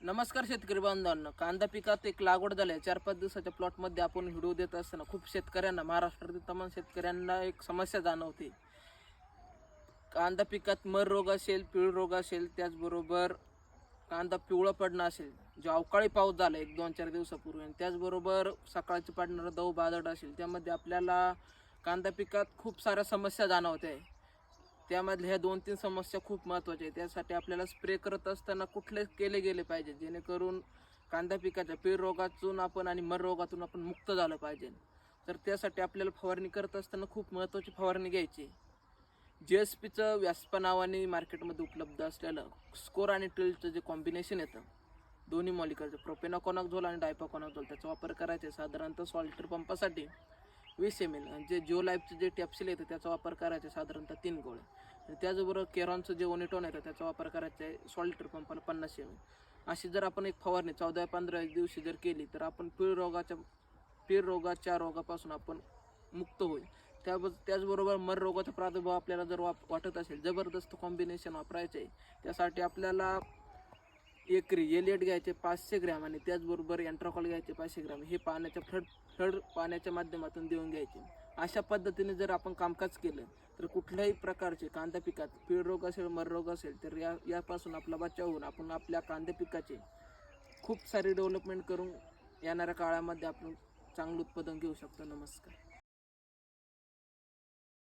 नमस्कार शेतकरी बांधवांनो, कांदा पिकात एक लागवड झाली आहे 4-5 दिवसाच्या प्लॉटमध्ये आपण व्हिडिओ देत असताना खूप शेतकऱ्यांना, महाराष्ट्रातील तमाम शेतकऱ्यांना एक समस्या जाणवते. कांदा पिकात मर रोग असेल, पीळ रोग असेल, त्याचबरोबर कांदा पिवळा पडणं असेल, जो अवकाळी पाऊस झाला 1-2-4 दिवसापूर्वी, आणि त्याचबरोबर सकाळची पडणारं दव बादड असेल, त्यामध्ये आपल्याला कांदा पिकात खूप साऱ्या समस्या जाणवत आहे. त्यामधल्या ह्या 2-3 समस्या खूप महत्त्वाच्या आहेत. त्यासाठी आपल्याला स्प्रे करत असताना कुठले केले गेले पाहिजे, जेणेकरून कांदा पिकाच्या पीळ रोगातून आपण आणि मर रोगातून आपण मुक्त झालं पाहिजे. तर त्यासाठी आपल्याला फवारणी करत असताना खूप महत्त्वाची फवारणी घ्यायची. GSPचं व्यासपा नावाने मार्केटमध्ये उपलब्ध असलेलं स्कोर आणि टिल्टचं जे कॉम्बिनेशन येतं, दोन्ही मॉलिक्युलचं प्रोपेनोकॉनॅझोल आणि डायपाकोनॅझोल, त्याचा वापर करायचा साधारणतः सॉल्टर पंपासाठी 20 ml. जे जिओ लाईफचं जे टॅप्सिल येतं त्याचा वापर करायचा साधारणतः 3 गोळे. आणि त्याचबरोबर केरॉनचं जे ओनिटॉन येतं त्याचा वापर करायचा आहे सॉल्टर पंपाला 50 ml. अशी जर आपण एक फवारणी 14-15 दिवशी जर केली तर आपण पीळ रोगाच्या रोगापासून आपण मुक्त होईल. त्याचबरोबर मर रोगाचा प्रादुर्भाव आपल्याला जर वाटत असेल, जबरदस्त कॉम्बिनेशन वापरायचं आहे. त्यासाठी आपल्याला एकरी एलिएट घ्यायचे 500 ग्रॅम आणि त्याचबरोबर एंट्राकॉल घ्यायचे 500 ग्रॅम. हे पाण्याच्या फ्लड पाण्याच्या माध्यमातून देऊन घ्यायचे. अशा पद्धतीने जर आपण कामकाज केलं तर कुठल्याही प्रकारचे कांदा पिकात पीळ रोग असेल, मर रोग असेल, तर यापासून आपला बचाव होऊन आपण आपल्या कांदा पिकाचे खूप सारी डेव्हलपमेंट करून येणाऱ्या काळामध्ये आपण चांगलं उत्पादन घेऊ शकतो. नमस्कार.